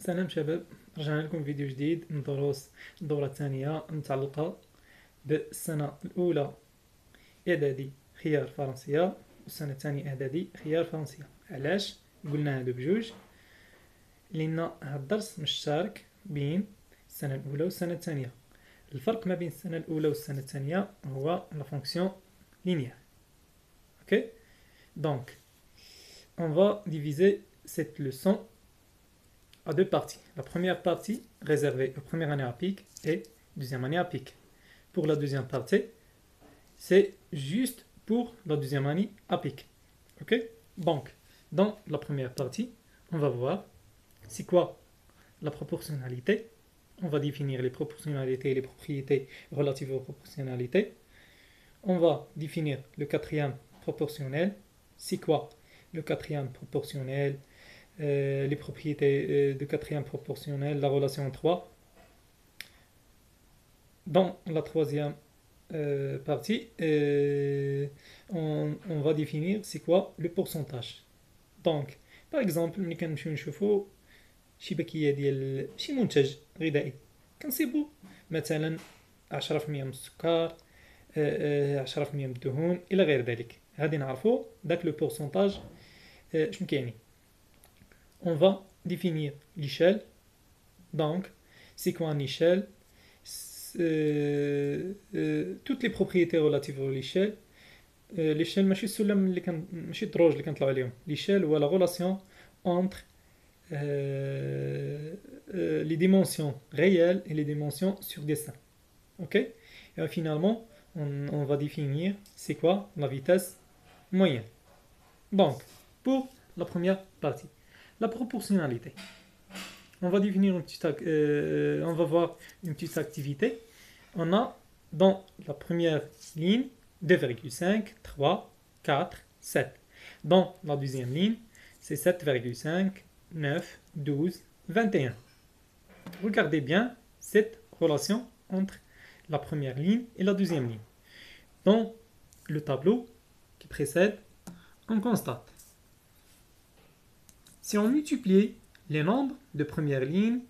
سلام شباب، رجعنا لكم فيديو جديد من دروس الدورة الثانية متعلقة بالسنة الأولى إعدادي خيار فرنسية والسنة الثانية إعدادي خيار فرنسية. علاش قلنا هادو بجوج؟ لأن هاد الدرس مشترك بين السنة الأولى والسنة الثانية. الفرق ما بين السنة الأولى والسنة الثانية هو لا فونكسيون linéaire. Ok? Donc, on va diviser cette leçon à deux parties. La première partie réservée aux premières années à PIC et deuxième année à PIC. Pour la deuxième partie, c'est juste pour la deuxième année à PIC. Ok? Donc, dans la première partie, on va voir c'est quoi la proportionnalité. On va définir les proportionnalités et les propriétés relatives aux proportionnalités. On va définir le quatrième proportionnel. C'est quoi le quatrième proportionnel? Les propriétés de quatrième proportionnel, la relation 3. Dans la troisième partie, on va définir c'est quoi le pourcentage. Donc, par exemple, ملي كنمشيو نشوفو شي باكية ديال شي منتج غذائي كنصيبو مثلا 10% من السكر، 10% من الدهون الى غير ذلك. غادي نعرفو داك لو بورسونتاج شنو كيعني. On va définir l'échelle. Donc, c'est quoi une échelle? Toutes les propriétés relatives à l'échelle. L'échelle ماشي السلم اللي ماشي الدروج اللي كنطلعوا عليهم. L'échelle هو la relation entre les dimensions réelles et les dimensions sur dessin. Ok? Et finalement, on va définir c'est quoi la vitesse moyenne. Donc, pour la première partie, la proportionnalité. On va définir on va voir une petite activité. On a dans la première ligne 2,5, 3, 4, 7. Dans la deuxième ligne, c'est 7,5, 9, 12, 21. Regardez bien cette relation entre la première ligne et la deuxième ligne. Dans le tableau qui précède, on constate. Si on multiplie les nombres de première ligne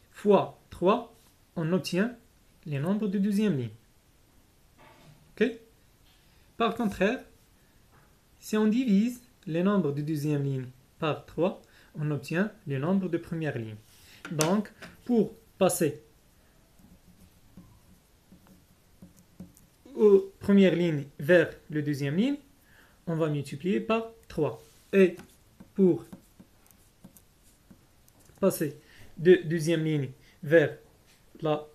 fois 3, on obtient les nombres de deuxième ligne. Ok? Par contraire, si on divise les nombres de deuxième ligne par 3, on obtient les nombres de première ligne. Donc, pour passer aux premières lignes vers le deuxième ligne, on va multiplier par 3. Et pour passer de deuxième ligne vers la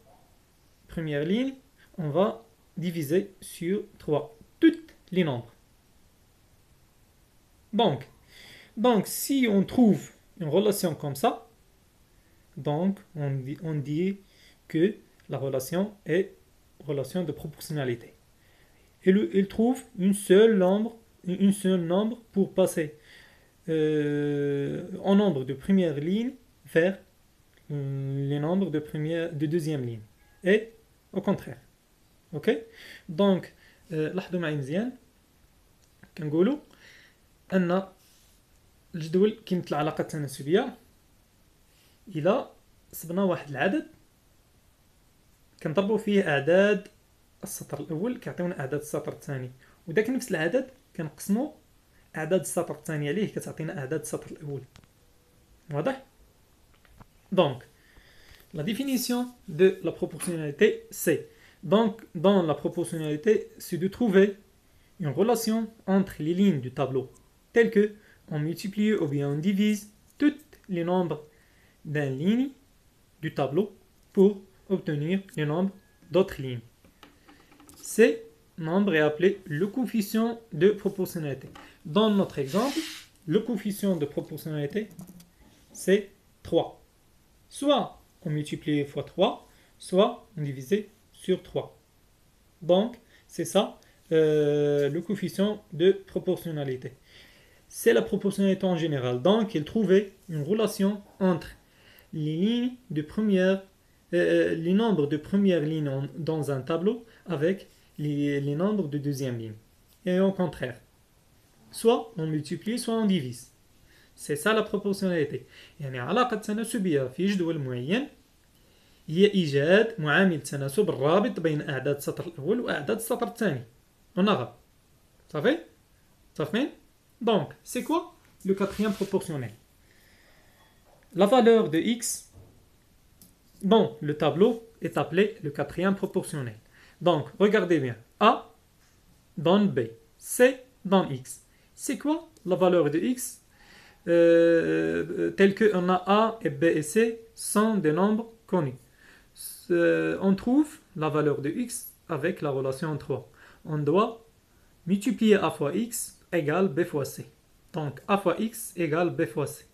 première ligne, on va diviser sur 3 toutes les nombres. Donc si on trouve une relation comme ça, donc on dit que la relation est relation de proportionnalité. Il trouve une seule nombre pour passer en nombre de première ligne vers les nombres de deuxième ligne. Et au contraire. Ok? Donc, لاحظوا معي مزيان كنقولوا أن الجدول كيمثل العلاقة التناسبية. إلى صبنا واحد العدد كنضربوا فيه أعداد السطر الأول كيعطيونا أعداد السطر الثاني، وداك نفس العدد كنقسموا أعداد السطر الثاني عليه كتعطينا أعداد السطر الأول. واضح؟ Donc, la définition de la proportionnalité, c'est donc dans la proportionnalité, c'est de trouver une relation entre les lignes du tableau, telles que on multiplie ou bien on divise tous les nombres d'une ligne du tableau pour obtenir le nombre d'autres lignes. Ce nombre est appelé le coefficient de proportionnalité. Dans notre exemple, le coefficient de proportionnalité, c'est 3. Soit on multiplie fois 3, soit on divise sur 3. Donc, c'est ça le coefficient de proportionnalité. C'est la proportionnalité en général. Donc, il trouvait une relation entre les lignes de première, les nombres de première ligne dans un tableau avec les nombres de deuxième ligne. Et au contraire. Soit on multiplie, soit on divise. سي سا لا بروبورسيوناليتي. يعني علاقة تناسبية في جدول معين هي إيجاد معامل تناسب الرابط بين أعداد السطر الأول وأعداد السطر الثاني. ونغا صافي صافين. دونك سي كوا لو كاتريام بروبورسيونيل. La valeur de x dans le tableau est appelée le quatrième proportionnel. Donc, regardez bien. A donne B. C donne X. C'est quoi la valeur de X telle que on a A et B et C sont des nombres connus. On trouve la valeur de X avec la relation 3. On doit multiplier A fois X égale B fois C. Donc, A fois X égale B fois C.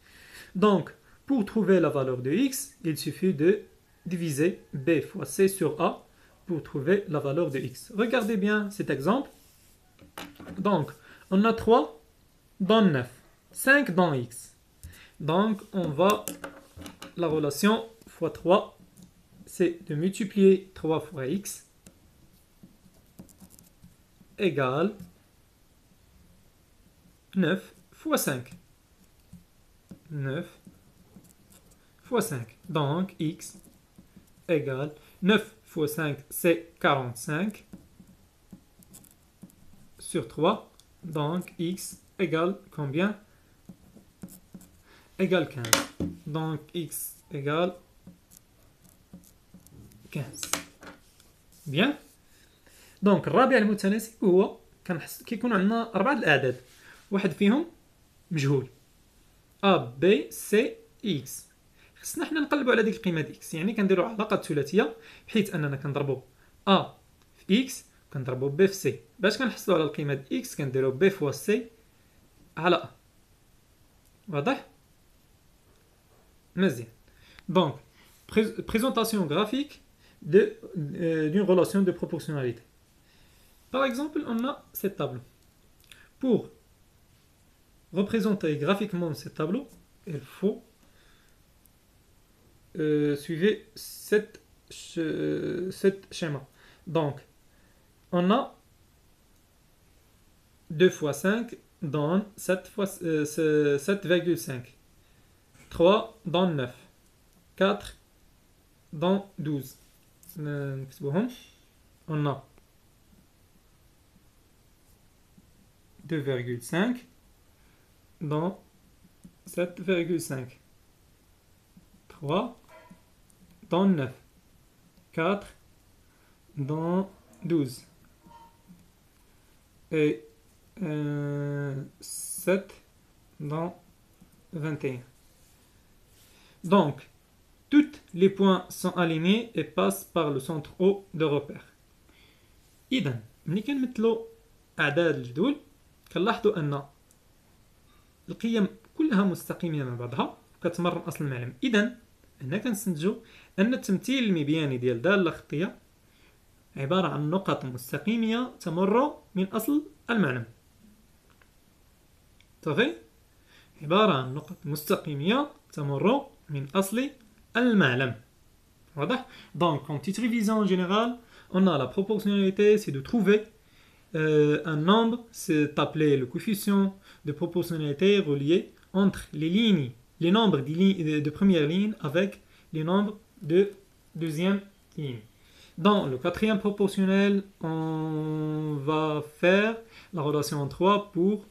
Donc, pour trouver la valeur de X, il suffit de diviser B fois C sur A pour trouver la valeur de X. Regardez bien cet exemple. Donc, on a 3 dans 9, 5 dans X. Donc, on va, la relation fois 3, c'est de multiplier 3 fois X égale 9 fois 5. 9 fois 5. Donc, X égale 9 fois 5, c'est 45 sur 3. Donc, X égale combien? Égale 15. Donc, X égale 15. Bien. دونك الرابع المتناسب هو كيكون عندنا 4 الأعداد، واحد فيهم مجهول A B C X. خصنا حنا نقلبوا على ديك القيمه دي X، يعني كنديروا علاقه ثلاثيه بحيث اننا كنضربوا A في X كنضربوا B في C. باش كنحصلوا على القيمه ديال X كنديروا B فوا C على A. واضح؟ مزيان. دونك présentation graphique d'une relation de proportionnalité. Par exemple, on a ce tableau. Pour représenter graphiquement ce tableau, il faut suivre cet schéma. Donc, on a 2 fois 5 donne 7,5. 3 donne 9. 4 donne 12. On a 2,5 dans 7,5. 3 dans 9. 4 dans 12. Et 7 dans 21. Donc, tous les points sont alignés et passent par le centre O de repère. إذا ملي كنمثلوا أعداد الجدول كنلاحظوا أن القيم كلها مستقيمة مع بعضها وكتمر أصل المعلم. إذا هنا كنستنتجوا أن التمثيل المبياني ديال دالة خطية عبارة عن نقط مستقيمية تمر من أصل المعلم. صافي؟ عبارة عن نقط مستقيمية تمر من أصل المعلم. واضح؟ Donc, en petite révision générale, on a la proportionnalité, c'est de trouver un nombre, c'est appelé le coefficient de proportionnalité relié entre les lignes, les nombres de première ligne avec les nombres de deuxième ligne. Dans le quatrième proportionnel, on va faire la relation 3 pour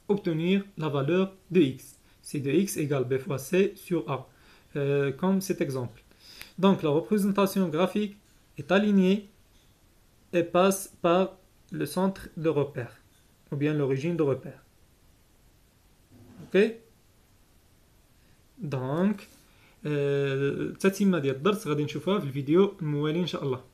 obtenir la valeur de x. C'est de x égale b fois c sur a, comme cet exemple. Donc la représentation graphique est alignée et passe par le centre de repère, ou bien l'origine de repère. Ok? Donc التتمة ديال الدرس غادي نشوفوها في الفيديو الموالي ان شاء الله.